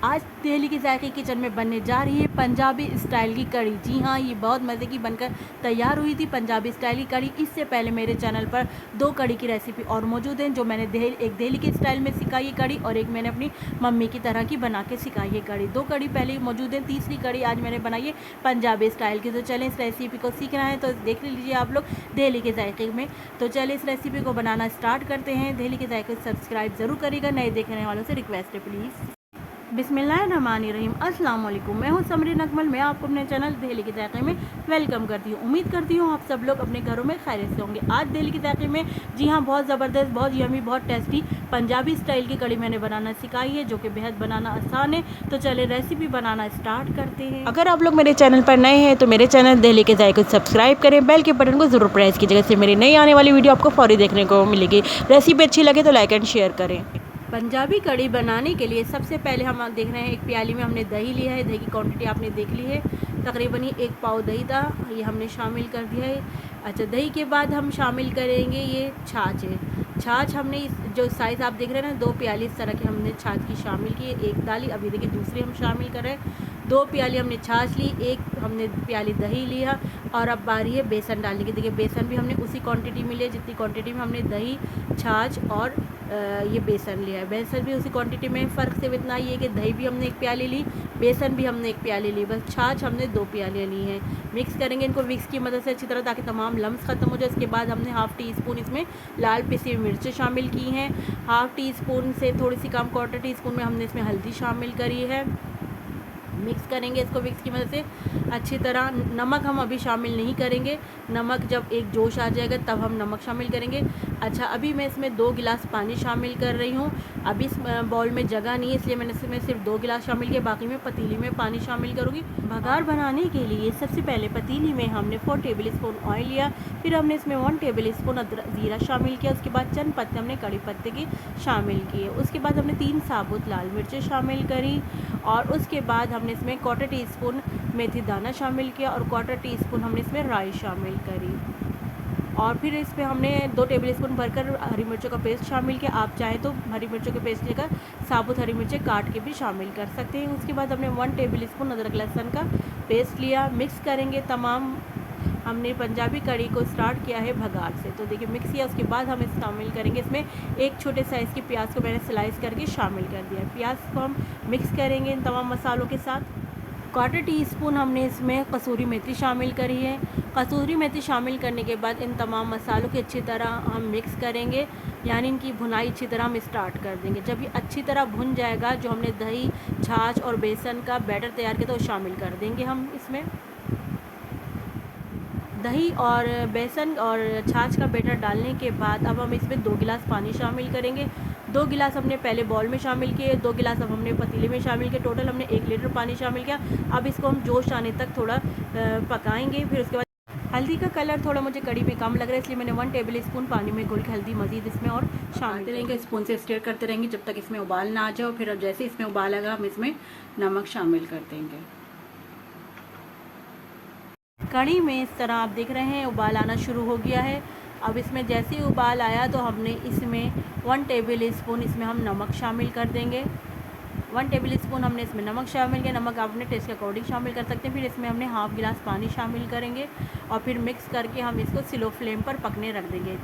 आज दिल्ली के जायके किचन में बनने जा रही है पंजाबी स्टाइल की कड़ी। जी हाँ, ये बहुत मज़े की बनकर तैयार हुई थी पंजाबी स्टाइल की कड़ी। इससे पहले मेरे चैनल पर 2 कड़ी की रेसिपी और मौजूद हैं, जो मैंने एक दिल्ली के स्टाइल में सिखाई है कड़ी, और एक मैंने अपनी मम्मी की तरह की बना के सिखाई है कड़ी। 2 कड़ी पहले ही मौजूद हैं, तीसरी कड़ी आज मैंने बनाई है पंजाबी स्टाइल की। तो चलें, इस रेसिपी को सीखना है तो देख लीजिए आप लोग दिल्ली के जायके में। तो चलिए इस रेसिपी को बनाना स्टार्ट करते हैं। दिल्ली के जायके को सब्सक्राइब ज़रूर करिएगा, नए देखने वालों से रिक्वेस्ट है प्लीज़। बिस्मिल्लाहिर्रहमानिर्रहीम। अस्सलाम वालेकुम। मैं हूं समरीन अकमल। मैं आपको अपने चैनल दिल्ली के जायके में वेलकम करती हूं। उम्मीद करती हूं आप सब लोग अपने घरों में खैरियत से होंगे। आज दिल्ली के जायके में, जी हां, बहुत ज़बरदस्त, बहुत यमी, बहुत टेस्टी पंजाबी स्टाइल की कड़ी मैंने बनाना सिखाई है, जो कि बेहद बनाना आसान है। तो चले रेसिपी बनाना स्टार्ट करते हैं। अगर आप लोग मेरे चैनल पर नए हैं तो मेरे चैनल दिल्ली के जायके को सब्सक्राइब करें, बेल के बटन को ज़रूर प्रेस कीजिएगा, इससे मेरी नई आने वाली वीडियो आपको फौरी देखने को मिलेगी। रेसिपी अच्छी लगे तो लाइक एंड शेयर करें। पंजाबी कड़ी बनाने के लिए सबसे पहले हम देख रहे हैं, एक प्याली में हमने दही लिया है। दही की क्वांटिटी आपने देख ली है, तकरीबन 1 पाव दही था, ये हमने शामिल कर दिया है। अच्छा, दही के बाद हम शामिल करेंगे ये छाछ है। छाछ हमने जो साइज़ आप देख रहे हैं ना, 2 प्याली इस तरह की हमने छाछ की शामिल की है। 1 डाली, अभी देखिए दूसरी हम शामिल कर रहे हैं। 2 प्याली हमने छाछ ली, 1 हमने प्याली दही लिया, और अब बारी है बेसन डालने की। देखिए बेसन भी हमने उसी क्वांटिटी में लिया जितनी क्वांटिटी में हमने दही, छाछ और ये बेसन लिया है। बेसन भी उसी क्वांटिटी में, फ़र्क सिर्फ इतना ही है कि दही भी हमने 1 प्याली ली, बेसन भी हमने 1 प्याली ली, बस छाछ हमने 2 प्यालियाँ ली हैं। मिक्स करेंगे इनको विक्स की मदद से अच्छी तरह, ताकि तमाम लम्स ख़त्म हो जाए। इसके बाद हमने हाफ़ टी स्पून इसमें लाल पिसी हुई मिर्चें शामिल की हैं। हाफ़ टी स्पून से थोड़ी सी कम, 1/4 टी स्पून में हमने इसमें हल्दी शामिल करी है। मिक्स करेंगे इसको विक्स की मदद से अच्छी तरह। नमक हम अभी शामिल नहीं करेंगे, नमक जब एक जोश आ जाएगा तब हम नमक शामिल करेंगे। अच्छा, अभी मैं इसमें 2 गिलास पानी शामिल कर रही हूँ। अभी इस बाउल में जगह नहीं है, इसलिए मैंने इसमें सिर्फ 2 गिलास शामिल किया, बाकी मैं पतीली में पानी शामिल करूँगी। भगार बनाने के लिए सबसे पहले पतीली में हमने 4 टेबल स्पून ऑयल लिया, फिर हमने इसमें 1 टेबल स्पून ज़ीरा शामिल किया। उसके बाद चंद पत्ते हमने कड़ी पत्ते की शामिल किए। उसके बाद हमने 3 साबुत लाल मिर्चें शामिल करी, और उसके बाद हमने इसमें 1/4 टी स्पून मेथी दाना शामिल किया, और 1/4 टी स्पून हमने इसमें राई शामिल करी। और फिर इसमें हमने 2 टेबल स्पून भरकर हरी मिर्चों का पेस्ट शामिल किया। आप चाहें तो हरी मिर्चों के पेस्ट लेकर साबुत हरी मिर्चें काट के भी शामिल कर सकते हैं। उसके बाद हमने 1 टेबल स्पून अदरक लहसुन का पेस्ट लिया। मिक्स करेंगे तमाम। हमने पंजाबी कड़ी को स्टार्ट किया है भगार से, तो देखिए मिक्स किया। उसके बाद हम शामिल करेंगे इसमें एक छोटे साइज़ की प्याज को मैंने स्लाइस करके शामिल कर दिया। प्याज को हम मिक्स करेंगे इन तमाम मसालों के साथ। 1/4 टी स्पून हमने इसमें कसूरी मेथी शामिल करी है। कसूरी मेथी शामिल करने के बाद इन तमाम मसालों की अच्छी तरह हम मिक्स करेंगे, यानी इनकी भुनाई अच्छी तरह हम स्टार्ट कर देंगे। जब ये अच्छी तरह भुन जाएगा, जो हमने दही, छाछ और बेसन का बैटर तैयार किया, तो शामिल कर देंगे हम इसमें। दही और बेसन और छाछ का बैटर डालने के बाद अब हम इसमें 2 गिलास पानी शामिल करेंगे। 2 गिलास हमने पहले बाउल में शामिल किए, 2 गिलास अब हमने पतीले में शामिल किए। टोटल हमने 1 लीटर पानी शामिल किया। अब इसको हम जोश आने तक थोड़ा पकाएंगे। फिर उसके बाद हल्दी का कलर थोड़ा मुझे कड़ी में कम लग रहा है, इसलिए मैंने 1 टेबल स्पून पानी में घोल के हल्दी मज़ीद इसमें और शामिल रहेंगे। स्पून से स्टीयर करते रहेंगे जब तक इसमें उबाल ना आ जाए। फिर अब जैसे इसमें उबाल आएगा, हम इसमें नमक शामिल कर देंगे। कड़ी में इस तरह आप देख रहे हैं उबाल आना शुरू हो गया है। अब इसमें जैसे ही उबाल आया तो हमने इसमें 1 टेबल स्पून इसमें हम नमक शामिल कर देंगे। 1 टेबल स्पून हमने इसमें नमक शामिल किया। नमक आप अपने टेस्ट के अकॉर्डिंग शामिल कर सकते हैं। फिर इसमें हमने हाफ़ गिलास पानी शामिल करेंगे, और फिर मिक्स करके हम इसको स्लो फ्लेम पर पकने रख देंगे।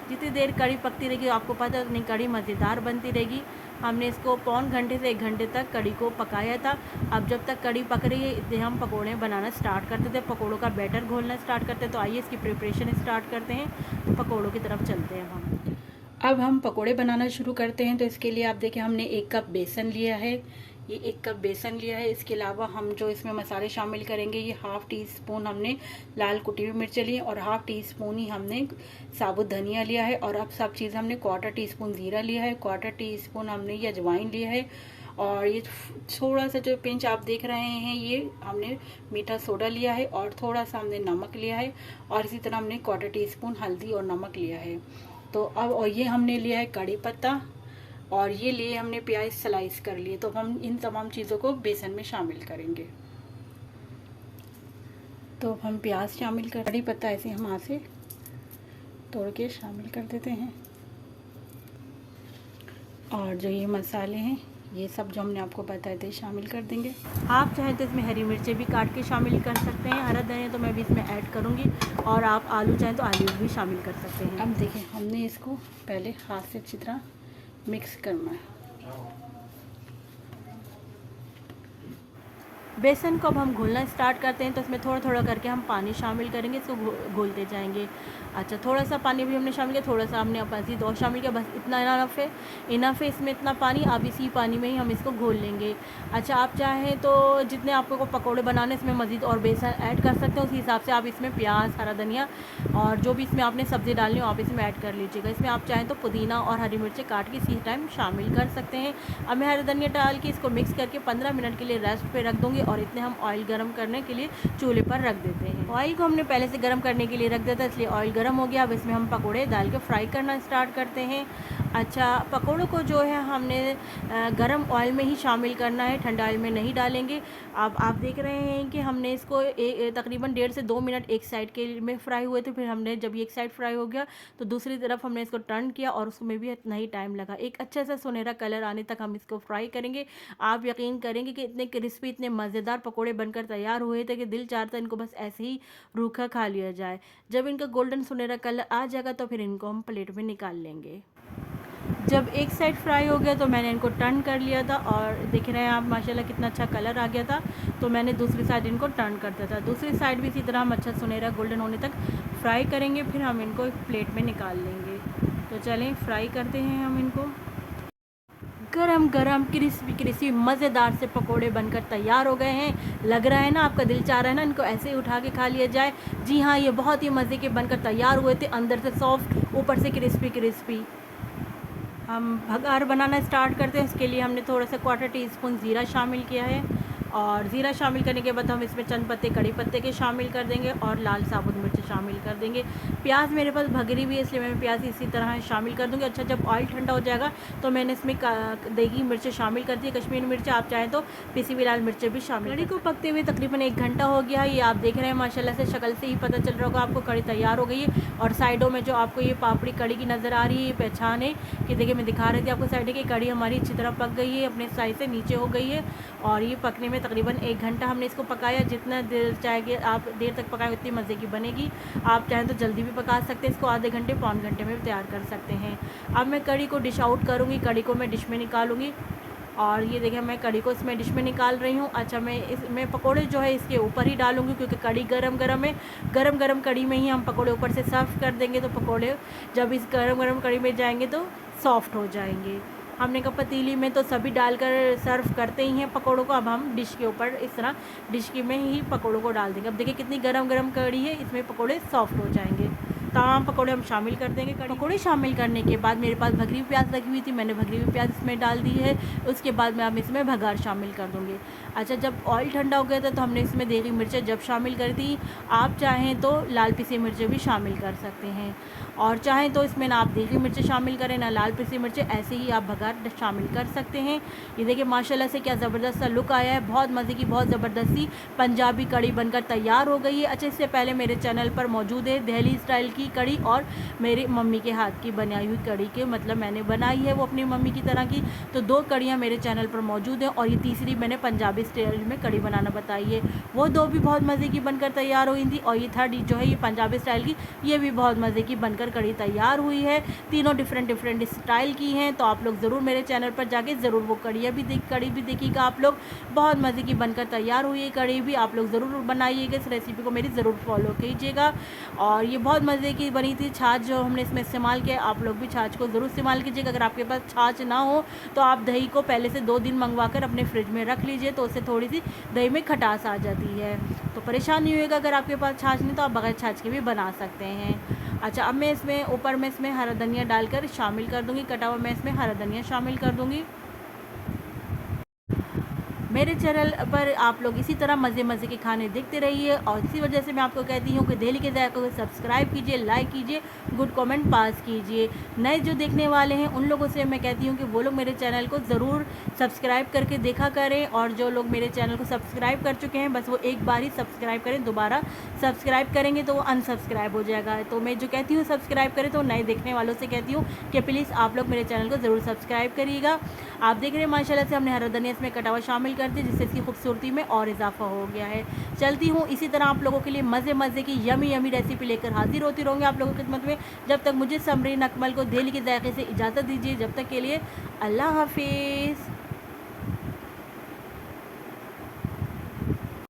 जितनी देर कड़ी पकती रहेगी, आपको पता है उतनी कड़ी मज़ेदार बनती रहेगी। हमने इसको पौन घंटे से 1 घंटे तक कड़ी को पकाया था। अब जब तक कड़ी पक रही है, इसलिए हम पकोड़े बनाना स्टार्ट करते थे, पकोड़ों का बैटर घोलना स्टार्ट करते। तो आइए इसकी प्रिपरेशन स्टार्ट करते हैं। तो पकोड़ों की तरफ चलते हैं हम। अब हम पकोड़े बनाना शुरू करते हैं। तो इसके लिए आप देखें, हमने 1 कप बेसन लिया है, ये 1 कप बेसन लिया है। इसके अलावा हम जो इसमें मसाले शामिल करेंगे, ये हाफ़ टी स्पून हमने लाल कुटी हुई मिर्चें ली, और हाफ़ टी स्पून ही हमने साबुत धनिया लिया है, और अब सब चीज़ हमने 1/4 टी स्पून ज़ीरा लिया है, 1/4 टी स्पून हमने ये अजवाइन लिया है, और ये थोड़ा सा जो पिंच आप देख रहे हैं, ये हमने मीठा सोडा लिया है, और थोड़ा सा हमने नमक लिया है, और इसी तरह हमने 1/4 टी स्पून हल्दी और नमक लिया है। तो अब और ये हमने लिया है कड़ी पत्ता, और ये लिए हमने प्याज स्लाइस कर लिए। तो हम इन तमाम चीज़ों को बेसन में शामिल करेंगे। तो हम प्याज शामिल कर, कड़ी पत्ता ऐसे हम हाथ से तोड़ के शामिल कर देते हैं, और जो ये मसाले हैं ये सब जो हमने आपको बताए थे शामिल कर देंगे। आप चाहें तो इसमें हरी मिर्चें भी काट के शामिल कर सकते हैं, हरा धनिया तो मैं भी इसमें ऐड करूँगी, और आप आलू चाहें तो आलू भी शामिल कर सकते हैं। अब देखिए हमने इसको पहले हाथ से अच्छी तरह मिक्स करना है। बेसन को अब हम घोलना स्टार्ट करते हैं, तो इसमें थोड़ा थोड़ा करके हम पानी शामिल करेंगे, इसको घोलते जाएंगे। अच्छा, थोड़ा सा पानी भी हमने शामिल किया, थोड़ा सा हमने मज़ीद और शामिल किया, बस इतना इनफ है इसमें इतना पानी। अब इसी पानी में ही हम इसको घोल लेंगे। अच्छा, आप चाहें तो जितने आपको पकौड़े बनाने इसमें मज़ीद और बेसन ऐड कर सकते हैं, उसी हिसाब से आप इसमें प्याज, हरा धनिया और जो भी इसमें आपने सब्ज़ी डालनी हो आप इसमें ऐड कर लीजिएगा। इसमें आप चाहें तो पुदीना और हरी मिर्चें काट के इसी टाइम शामिल कर सकते हैं। अब मैं हरा धनिया डाल के इसको मिक्स करके 15 मिनट के लिए रेस्ट पे रख दूँगी, और इतने हम ऑयल गरम करने के लिए चूल्हे पर रख देते हैं। ऑयल को हमने पहले से गरम करने के लिए रख दिया था, इसलिए ऑयल गरम हो गया। अब इसमें हम पकोड़े डाल के फ्राई करना स्टार्ट करते हैं। अच्छा, पकोड़ों को जो है हमने गरम ऑयल में ही शामिल करना है, ठंडा ऑयल में नहीं डालेंगे। अब आप देख रहे हैं कि हमने इसको तकरीबन 1.5 से 2 मिनट एक साइड के में फ्राई हुए थे। फिर हमने जब ये एक साइड फ्राई हो गया तो दूसरी तरफ हमने इसको टर्न किया, और उसमें भी इतना ही टाइम लगा। एक अच्छा सा सुनहरा कलर आने तक हम इसको फ्राई करेंगे। आप यकीन करेंगे कि इतने क्रिस्पी, इतने मज़ेदार पकोड़े बनकर तैयार हुए थे कि दिल चाहता इनको बस ऐसे ही रूखा खा लिया जाए। जब इनका गोल्डन सुनहरा कलर आ जाएगा तो फिर इनको हम प्लेट में निकाल लेंगे। जब एक साइड फ्राई हो गया तो मैंने इनको टर्न कर लिया था, और देख रहे हैं आप माशाल्लाह कितना अच्छा कलर आ गया था। तो मैंने दूसरी साइड इनको टर्न कर दिया था। दूसरी साइड भी इसी तरह हम अच्छा सुनहरा गोल्डन होने तक फ्राई करेंगे, फिर हम इनको एक प्लेट में निकाल लेंगे। तो चलें फ्राई करते हैं हम इनको। गरम गरम क्रिस्पी क्रिस्पी मज़ेदार से पकोड़े बनकर तैयार हो गए हैं। लग रहा है ना, आपका दिल चाह रहा है ना इनको ऐसे ही उठा के खा लिया जाए। जी हाँ, ये बहुत ही मज़े के बनकर तैयार हुए थे, अंदर से सॉफ्ट, ऊपर से क्रिस्पी क्रिस्पी। हम भगार बनाना स्टार्ट करते हैं। इसके लिए हमने थोड़ा सा 1/4 टीस्पून ज़ीरा शामिल किया है, और ज़ीरा शामिल करने के बाद हम इसमें चंद पत्ते कड़ी पत्ते के शामिल कर देंगे, और लाल साबुत मिर्च शामिल कर देंगे। प्याज मेरे पास भगरी भी है, इसलिए मैं प्याज इसी तरह शामिल कर दूँगी। अच्छा, जब ऑयल ठंडा हो जाएगा तो मैंने इसमें देगी मिर्चें शामिल कर दी, कश्मीरी मिर्च, आप चाहें तो पिसी हुई लाल मिर्चें भी शामिल। कड़ी को पकते हुए तकरीबन 1 घंटा हो गया है। ये आप देख रहे हैं माशाल्लाह से शक्ल से ही पता चल रहा होगा आपको कड़ी तैयार हो गई है। और साइडों में जो आपको ये पापड़ी कड़ी की नज़र आ रही है, पहचान है कि देखिए मैं दिखा रही थी आपको साइड की कड़ी हमारी अच्छी तरह पक गई है, अपने साइज से नीचे हो गई है। और ये पकने में तकरीबन 1 घंटा हमने इसको पकाया। जितना देर चाहेंगे आप देर तक पकाएं उतनी मज़े की बनेगी। आप चाहें तो जल्दी भी पका सकते हैं, इसको आधे घंटे पौन घंटे में भी तैयार कर सकते हैं। अब मैं कड़ी को डिश आउट करूँगी, कड़ी को मैं डिश में निकालूँगी, और ये देखिए मैं कड़ी को इसमें डिश में निकाल रही हूँ। अच्छा, मैं इसमें पकोड़े जो है इसके ऊपर ही डालूँगी, क्योंकि कड़ी गरम गरम है। गरम गरम कड़ी में ही हम पकोड़े ऊपर से सर्व कर देंगे, तो पकोड़े जब इस गरम गरम कड़ी में जाएंगे तो सॉफ्ट हो जाएंगे। हमने कहा पतीली में तो सभी डालकर सर्व करते ही हैं पकोड़ों को। अब हम डिश के ऊपर इस तरह डिश के में ही पकोड़ों को डाल देंगे। अब देखिए कितनी गरम गरम कड़ी है, इसमें पकोड़े सॉफ्ट हो जाएंगे। तमाम पकोड़े हम शामिल कर देंगे। पकोड़े शामिल करने के बाद मेरे पास भगरी हुई प्याज लगी हुई थी, मैंने भगरी हुई प्याज इसमें डाल दी है। उसके बाद मैं अब इसमें भगार शामिल कर दूँगी। अच्छा, जब ऑयल ठंडा हो गया था तो हमने इसमें देगी मिर्चें जब शामिल करी थी। आप चाहें तो लाल पिसी मिर्चें भी शामिल कर सकते हैं, और चाहें तो इसमें ना आप देगी मिर्चें शामिल करें ना लाल पिसी मिर्चें, ऐसे ही आप भगार शामिल कर सकते हैं। ये देखिए माशाल्लाह से क्या ज़बरदस्त सा लुक आया है। बहुत मज़े की, बहुत ज़बरदस्त सी पंजाबी कड़ी बनकर तैयार हो गई है। अच्छा, इससे पहले मेरे चैनल पर मौजूद है दिल्ली स्टाइल की कड़ी, और मेरी मम्मी के हाथ की बनाई हुई कड़ी के, मतलब मैंने बनाई है वो अपनी मम्मी की तरह की। तो 2 कड़ियाँ मेरे चैनल पर मौजूद हैं, और ये तीसरी मैंने पंजाबी स्टाइल में कड़ी बनाना बताई है। वो 2 भी बहुत मज़े की बनकर तैयार हुई थी, और ये थर्ड जो है ये पंजाबी स्टाइल की, ये भी बहुत मज़े की बनकर कड़ी तैयार हुई है। तीनों डिफरेंट स्टाइल की हैं, तो आप लोग ज़रूर मेरे चैनल पर जाके ज़रूर वो कड़ी भी देखिएगा आप लोग। बहुत मज़े की बनकर तैयार हुई है कड़ी भी, आप लोग ज़रूर बनाइएगा। इस रेसिपी को मेरी ज़रूर फॉलो कीजिएगा। और ये बहुत मज़े की बनी थी। छाछ जो हमने इसमें इस्तेमाल किया, आप लोग भी छाछ को ज़रूर इस्तेमाल कीजिएगा। अगर आपके पास छाछ ना हो तो आप दही को पहले से 2 दिन मंगवा कर अपने फ्रिज में रख लीजिए, तो उससे थोड़ी सी दही में खटास आ जाती है। तो परेशान नहीं होएगा। अगर आपके पास छाछ नहीं तो आप बगैर छाछ के भी बना सकते हैं। अच्छा, अब मैं इसमें ऊपर में इसमें हरा धनिया डालकर शामिल कर दूँगी, कटा हुआ मैं इसमें हरा धनिया शामिल कर दूँगी। मेरे चैनल पर आप लोग इसी तरह मज़े मज़े के खाने देखते रहिए, और इसी वजह से मैं आपको कहती हूँ कि दिल्ली के जायकों को सब्सक्राइब कीजिए, लाइक कीजिए, गुड कमेंट पास कीजिए। नए जो देखने वाले हैं उन लोगों से मैं कहती हूँ कि वो लोग मेरे चैनल को ज़रूर सब्सक्राइब करके देखा करें, और जो लोग मेरे चैनल को सब्सक्राइब कर चुके हैं बस वो एक बार ही सब्सक्राइब करें, दोबारा सब्सक्राइब करेंगे तो वो अनसब्सक्राइब हो जाएगा। तो मैं जो कहती हूँ सब्सक्राइब करें, तो नए देखने वालों से कहती हूँ कि प्लीज़ आप लोग मेरे चैनल को ज़रूर सब्सक्राइब करिएगा। आप देख रहे हैं माशाल्लाह से हमने हरा धनिया इसमें कटा हुआ शामिल कर दिया, जिससे इसकी खूबसूरती में और इजाफा हो गया है। चलती हूँ इसी तरह आप लोगों के लिए मज़े मज़े की यमी यमी रेसिपी लेकर हाजिर होती रहूँगी आप लोगों की खिदमत में। जब तक मुझे समरीन अकमल को दिल के जायके से इजाज़त दीजिए, जब तक के लिए अल्लाह हाफिज़।